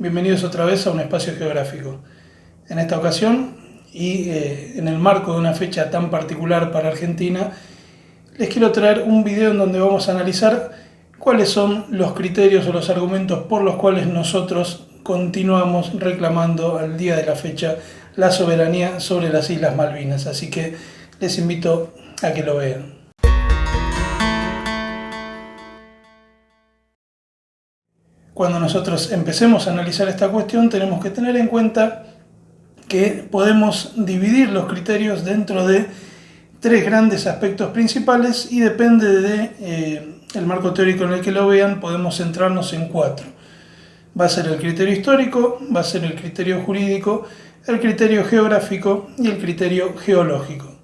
Bienvenidos otra vez a un espacio geográfico. En esta ocasión, y en el marco de una fecha tan particular para Argentina, les quiero traer un video en donde vamos a analizar cuáles son los criterios o los argumentos por los cuales nosotros continuamos reclamando al día de la fecha la soberanía sobre las Islas Malvinas. Así que les invito a que lo vean. Cuando nosotros empecemos a analizar esta cuestión, tenemos que tener en cuenta que podemos dividir los criterios dentro de tres grandes aspectos principales y depende de el marco teórico en el que lo vean, podemos centrarnos en cuatro. Va a ser el criterio histórico, va a ser el criterio jurídico, el criterio geográfico y el criterio geológico.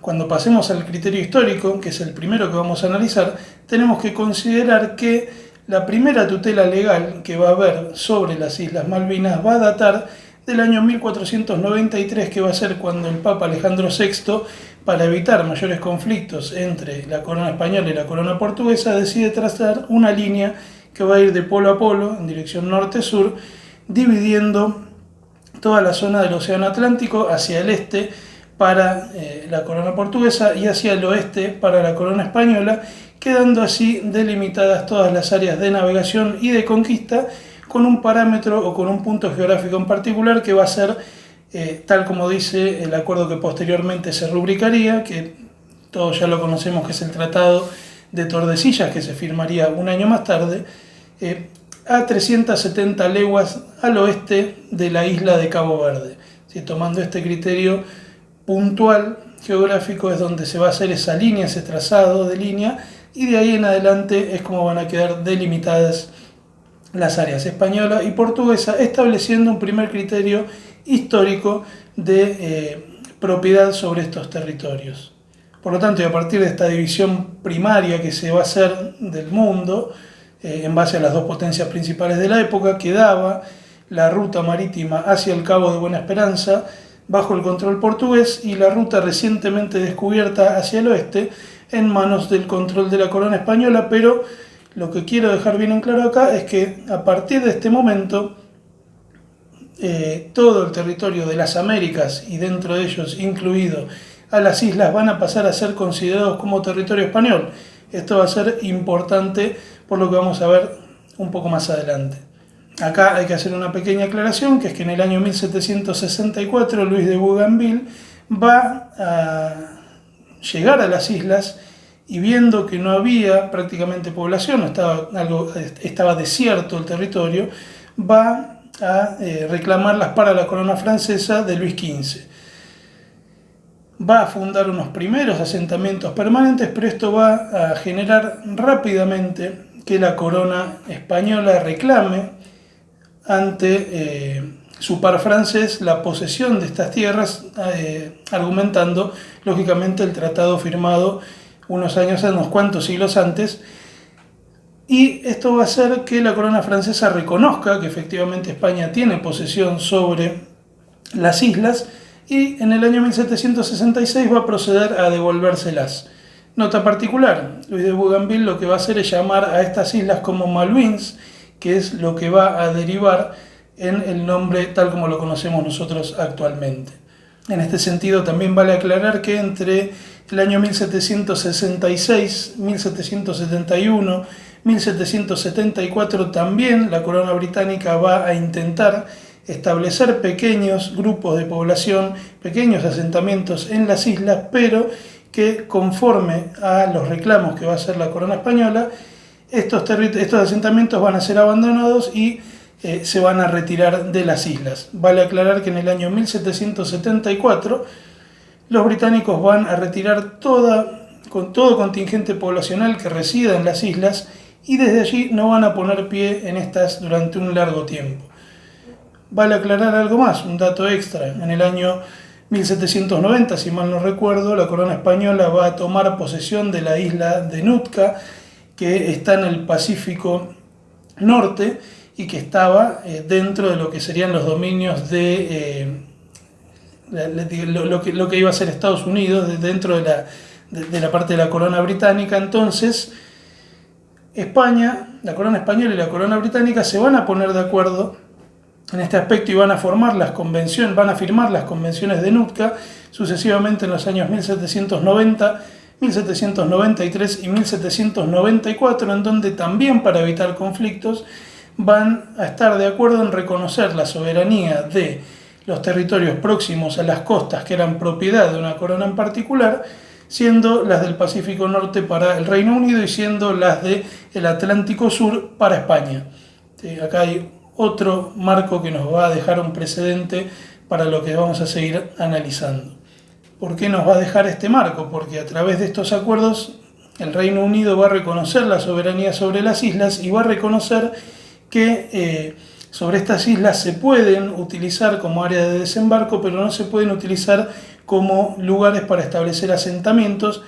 Cuando pasemos al criterio histórico, que es el primero que vamos a analizar, tenemos que considerar que la primera tutela legal que va a haber sobre las Islas Malvinas va a datar del año 1493, que va a ser cuando el Papa Alejandro VI, para evitar mayores conflictos entre la corona española y la corona portuguesa, decide trazar una línea que va a ir de polo a polo, en dirección norte-sur, dividiendo toda la zona del Océano Atlántico hacia el este para la corona portuguesa y hacia el oeste para la corona española, quedando así delimitadas todas las áreas de navegación y de conquista con un parámetro o con un punto geográfico en particular que va a ser, tal como dice el acuerdo que posteriormente se rubricaría, que todos ya lo conocemos, que es el Tratado de Tordesillas, que se firmaría un año más tarde, a 370 leguas al oeste de la isla de Cabo Verde. ¿Sí? Tomando este criterio puntual geográfico es donde se va a hacer esa línea, ese trazado de línea, y de ahí en adelante es como van a quedar delimitadas las áreas española y portuguesa, estableciendo un primer criterio histórico de propiedad sobre estos territorios. Por lo tanto, y a partir de esta división primaria que se va a hacer del mundo, en base a las dos potencias principales de la época, quedaba la ruta marítima hacia el Cabo de Buena Esperanza, bajo el control portugués, y la ruta recientemente descubierta hacia el oeste en manos del control de la corona española. Pero lo que quiero dejar bien en claro acá es que a partir de este momento todo el territorio de las Américas, y dentro de ellos incluido a las islas, van a pasar a ser considerados como territorio español. Esto va a ser importante por lo que vamos a ver un poco más adelante. Acá hay que hacer una pequeña aclaración, que es que en el año 1764 Luis de Bougainville va a llegar a las islas y, viendo que no había prácticamente población, estaba desierto el territorio, va a reclamarlas para la corona francesa de Luis XV. Va a fundar unos primeros asentamientos permanentes, pero esto va a generar rápidamente que la corona española reclame ante su par francés la posesión de estas tierras, argumentando lógicamente el tratado firmado unos cuantos siglos antes, y esto va a hacer que la corona francesa reconozca que efectivamente España tiene posesión sobre las islas, y en el año 1766 va a proceder a devolvérselas. Nota particular: Luis de Bougainville lo que va a hacer es llamar a estas islas como Malouines, que es lo que va a derivar en el nombre tal como lo conocemos nosotros actualmente. En este sentido, también vale aclarar que entre el año 1766, 1771, 1774 también la corona británica va a intentar establecer pequeños grupos de población, pequeños asentamientos en las islas, pero que, conforme a los reclamos que va a hacer la corona española, estos asentamientos van a ser abandonados y se van a retirar de las islas. Vale aclarar que en el año 1774 los británicos van a retirar todo contingente poblacional que resida en las islas, y desde allí no van a poner pie en estas durante un largo tiempo. Vale aclarar algo más, un dato extra: en el año 1790, si mal no recuerdo, la corona española va a tomar posesión de la isla de Nootka, que está en el Pacífico Norte y que estaba dentro de lo que serían los dominios de lo que iba a ser Estados Unidos, dentro de la parte de la corona británica. Entonces, España, la corona española y la corona británica se van a poner de acuerdo en este aspecto y van a firmar las convenciones de Nootka sucesivamente en los años 1790, 1793 y 1794, en donde también, para evitar conflictos, van a estar de acuerdo en reconocer la soberanía de los territorios próximos a las costas que eran propiedad de una corona en particular, siendo las del Pacífico Norte para el Reino Unido y siendo las del Atlántico Sur para España. Acá hay otro marco que nos va a dejar un precedente para lo que vamos a seguir analizando. ¿Por qué nos va a dejar este marco? Porque a través de estos acuerdos el Reino Unido va a reconocer la soberanía sobre las islas y va a reconocer que sobre estas islas se pueden utilizar como área de desembarco, pero no se pueden utilizar como lugares para establecer asentamientos.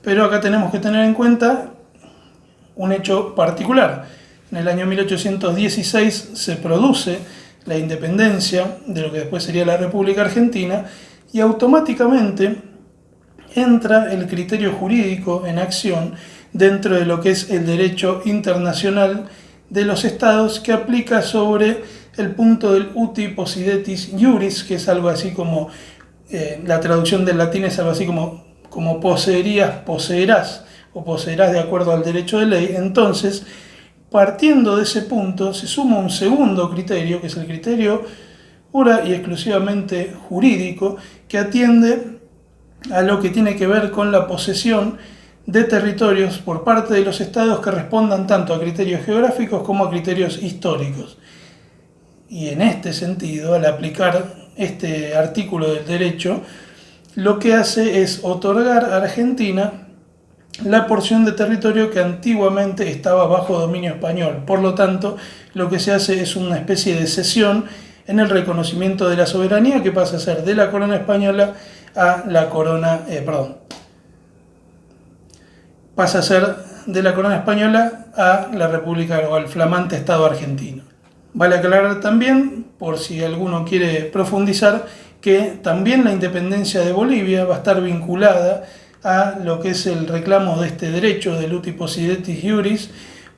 Pero acá tenemos que tener en cuenta un hecho particular. En el año 1816 se produce la independencia de lo que después sería la República Argentina y automáticamente entra el criterio jurídico en acción dentro de lo que es el derecho internacional de los estados, que aplica sobre el punto del uti possidetis iuris, que es algo así como, la traducción del latín es algo así como poseerías, poseerás, o poseerás de acuerdo al derecho de ley. Entonces, partiendo de ese punto, se suma un segundo criterio, que es el criterio pura y exclusivamente jurídico, que atiende a lo que tiene que ver con la posesión de territorios por parte de los estados que respondan tanto a criterios geográficos como a criterios históricos. Y en este sentido, al aplicar este artículo del derecho, lo que hace es otorgar a Argentina la porción de territorio que antiguamente estaba bajo dominio español. Por lo tanto, lo que se hace es una especie de cesión en el reconocimiento de la soberanía, que pasa a ser de la corona española a la corona, pasa a ser de la corona española a la República o al flamante Estado argentino. Vale aclarar también, por si alguno quiere profundizar, que también la independencia de Bolivia va a estar vinculada a lo que es el reclamo de este derecho del uti possidetis iuris,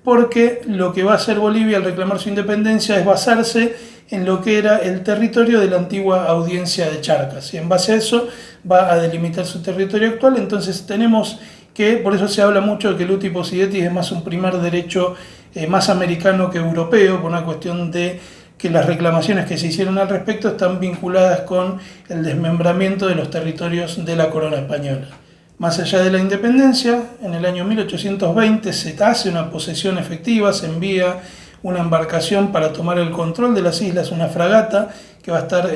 porque lo que va a hacer Bolivia al reclamar su independencia es basarse en lo que era el territorio de la antigua audiencia de Charcas, y en base a eso va a delimitar su territorio actual. Entonces tenemos que, por eso se habla mucho de que el uti possidetis es más un primer derecho más americano que europeo, por una cuestión de que las reclamaciones que se hicieron al respecto están vinculadas con el desmembramiento de los territorios de la corona española. Más allá de la independencia, en el año 1820 se hace una posesión efectiva, se envía una embarcación para tomar el control de las islas, una fragata que va a estar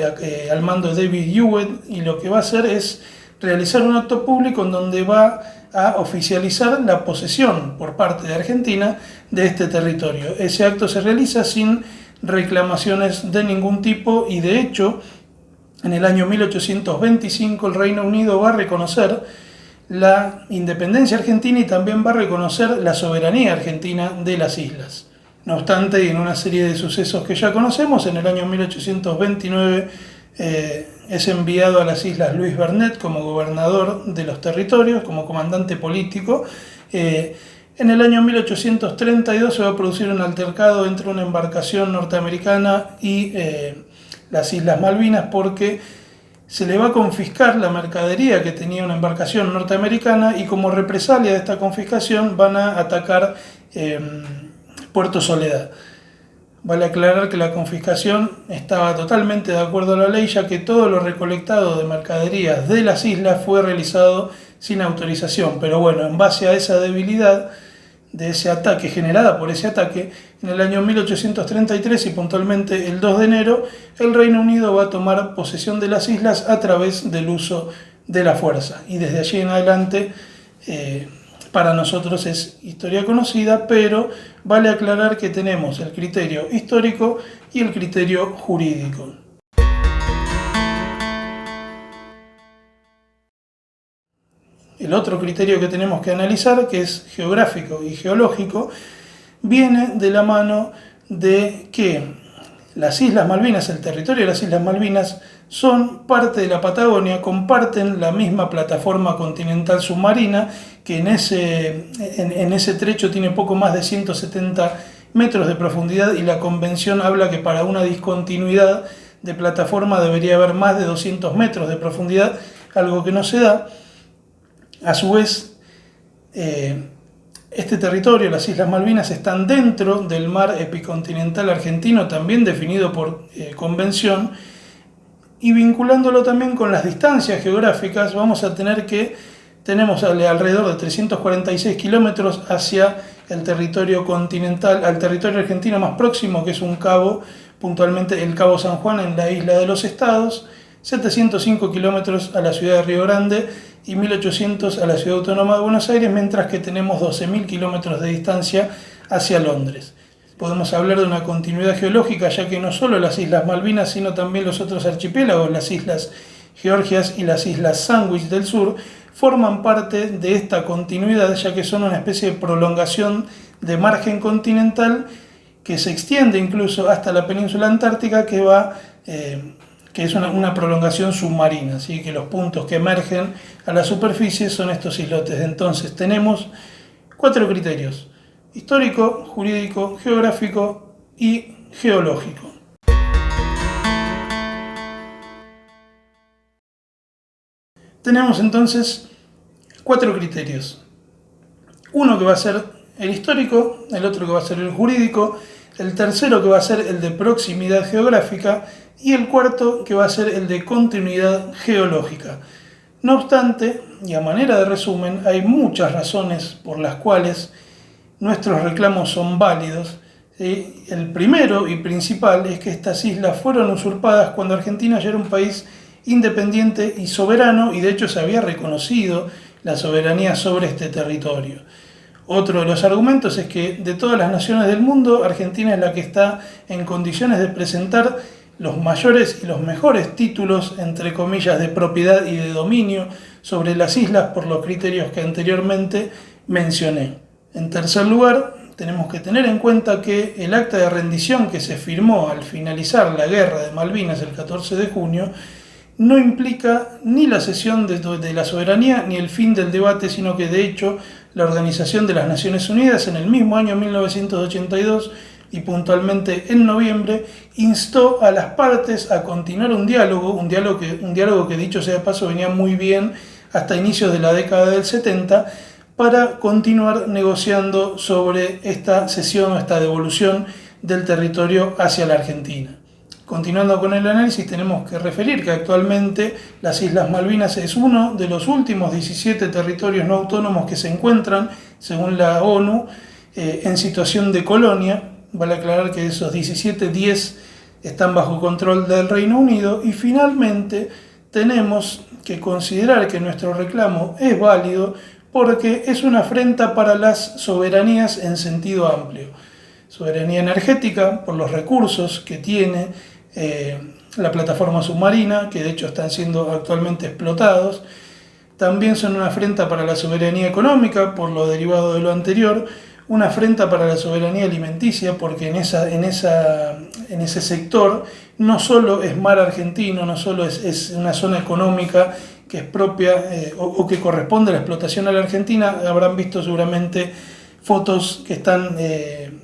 al mando de David Hewitt, y lo que va a hacer es realizar un acto público en donde va a oficializar la posesión por parte de Argentina de este territorio. Ese acto se realiza sin reclamaciones de ningún tipo y, de hecho, en el año 1825 el Reino Unido va a reconocer la independencia argentina y también va a reconocer la soberanía argentina de las islas. No obstante, y en una serie de sucesos que ya conocemos, en el año 1829 es enviado a las islas Luis Bernet como gobernador de los territorios, como comandante político. En el año 1832 se va a producir un altercado entre una embarcación norteamericana y las Islas Malvinas, porque se le va a confiscar la mercadería que tenía una embarcación norteamericana, y como represalia de esta confiscación van a atacar Puerto Soledad. Vale aclarar que la confiscación estaba totalmente de acuerdo a la ley, ya que todo lo recolectado de mercaderías de las islas fue realizado sin autorización. Pero bueno, en base a esa debilidad de ese ataque, generada por ese ataque, en el año 1833 y puntualmente el 2 de enero, el Reino Unido va a tomar posesión de las islas a través del uso de la fuerza. Y desde allí en adelante, para nosotros es historia conocida, pero vale aclarar que tenemos el criterio histórico y el criterio jurídico. El otro criterio que tenemos que analizar, que es geográfico y geológico, viene de la mano de que las Islas Malvinas, el territorio de las Islas Malvinas, son parte de la Patagonia, comparten la misma plataforma continental submarina, que en ese trecho tiene poco más de 170 metros de profundidad, y la convención habla que para una discontinuidad de plataforma debería haber más de 200 metros de profundidad, algo que no se da. A su vez, este territorio, las Islas Malvinas, están dentro del mar epicontinental argentino, también definido por convención, y vinculándolo también con las distancias geográficas, vamos a tener que tenemos alrededor de 346 kilómetros hacia el territorio continental, al territorio argentino más próximo, que es un cabo, puntualmente el Cabo San Juan en la isla de los Estados, 705 kilómetros a la ciudad de Río Grande y 1800 a la ciudad autónoma de Buenos Aires, mientras que tenemos 12.000 kilómetros de distancia hacia Londres. Podemos hablar de una continuidad geológica, ya que no solo las Islas Malvinas, sino también los otros archipiélagos, las Islas Georgias y las Islas Sandwich del Sur, forman parte de esta continuidad, ya que son una especie de prolongación de margen continental que se extiende incluso hasta la península antártica, que es una prolongación submarina, así que los puntos que emergen a la superficie son estos islotes. Entonces tenemos 4 criterios: histórico, jurídico, geográfico y geológico. Tenemos entonces 4 criterios. Uno que va a ser el histórico, el otro que va a ser el jurídico, el tercero que va a ser el de proximidad geográfica y el cuarto que va a ser el de continuidad geológica. No obstante, y a manera de resumen, hay muchas razones por las cuales nuestros reclamos son válidos. ¿Sí? El primero y principal es que estas islas fueron usurpadas cuando Argentina ya era un país independiente y soberano, y de hecho se había reconocido la soberanía sobre este territorio. Otro de los argumentos es que de todas las naciones del mundo, Argentina es la que está en condiciones de presentar los mayores y los mejores títulos, entre comillas, de propiedad y de dominio sobre las islas por los criterios que anteriormente mencioné. En tercer lugar, tenemos que tener en cuenta que el acta de rendición que se firmó al finalizar la guerra de Malvinas el 14 de junio no implica ni la cesión de la soberanía ni el fin del debate, sino que de hecho la Organización de las Naciones Unidas en el mismo año 1982 y puntualmente en noviembre instó a las partes a continuar un diálogo que dicho sea de paso venía muy bien hasta inicios de la década del 70, para continuar negociando sobre esta cesión o esta devolución del territorio hacia la Argentina. Continuando con el análisis, tenemos que referir que actualmente las Islas Malvinas es uno de los últimos 17 territorios no autónomos que se encuentran, según la ONU, en situación de colonia. Vale aclarar que de esos 17, 10 están bajo control del Reino Unido, y finalmente tenemos que considerar que nuestro reclamo es válido porque es una afrenta para las soberanías en sentido amplio. Soberanía energética por los recursos que tiene la plataforma submarina, que de hecho están siendo actualmente explotados. También son una afrenta para la soberanía económica por lo derivado de lo anterior, una afrenta para la soberanía alimenticia porque en ese sector no solo es mar argentino, no solo es una zona económica que es propia o que corresponde a la explotación a la Argentina. Habrán visto seguramente fotos que están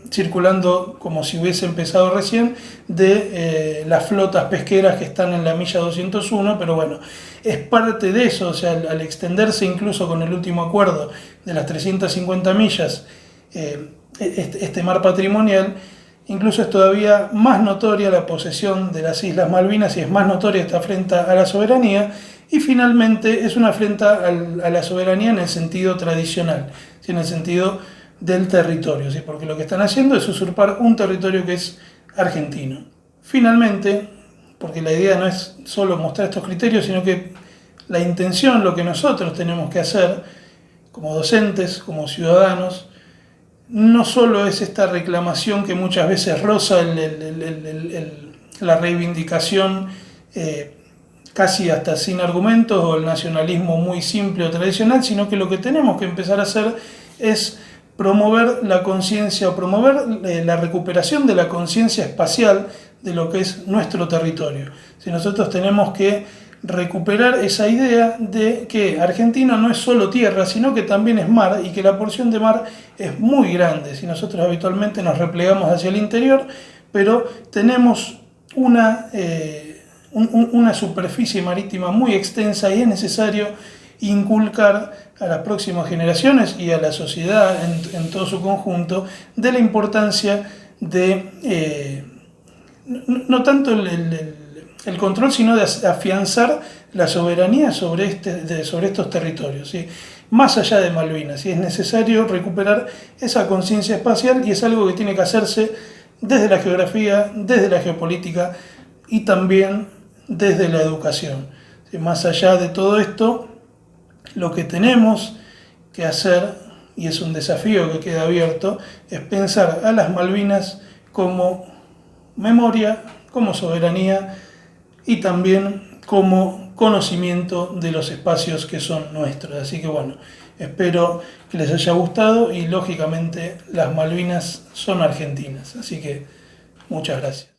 circulando como si hubiese empezado recién de las flotas pesqueras que están en la milla 201, pero bueno, es parte de eso. O sea, al extenderse incluso con el último acuerdo de las 350 millas, este mar patrimonial, incluso es todavía más notoria la posesión de las Islas Malvinas y es más notoria esta afrenta a la soberanía. Y finalmente es una afrenta a la soberanía en el sentido tradicional, en el sentido del territorio, ¿sí? Porque lo que están haciendo es usurpar un territorio que es argentino. Finalmente, porque la idea no es solo mostrar estos criterios, sino que la intención, lo que nosotros tenemos que hacer como docentes, como ciudadanos, no solo es esta reclamación que muchas veces roza la reivindicación casi hasta sin argumentos o el nacionalismo muy simple o tradicional, sino que lo que tenemos que empezar a hacer es promover la conciencia o promover la recuperación de la conciencia espacial de lo que es nuestro territorio. Si nosotros tenemos que recuperar esa idea de que Argentina no es solo tierra, sino que también es mar y que la porción de mar es muy grande. Si nosotros habitualmente nos replegamos hacia el interior, pero tenemos una superficie marítima muy extensa y es necesario inculcar a las próximas generaciones y a la sociedad en todo su conjunto de la importancia de no tanto el control, sino de afianzar la soberanía sobre estos territorios, ¿sí? Más allá de Malvinas, ¿sí? Es necesario recuperar esa conciencia espacial y es algo que tiene que hacerse desde la geografía, desde la geopolítica y también desde la educación, ¿sí? Más allá de todo esto, lo que tenemos que hacer, y es un desafío que queda abierto, es pensar a las Malvinas como memoria, como soberanía y también como conocimiento de los espacios que son nuestros. Así que bueno, espero que les haya gustado y lógicamente las Malvinas son argentinas. Así que muchas gracias.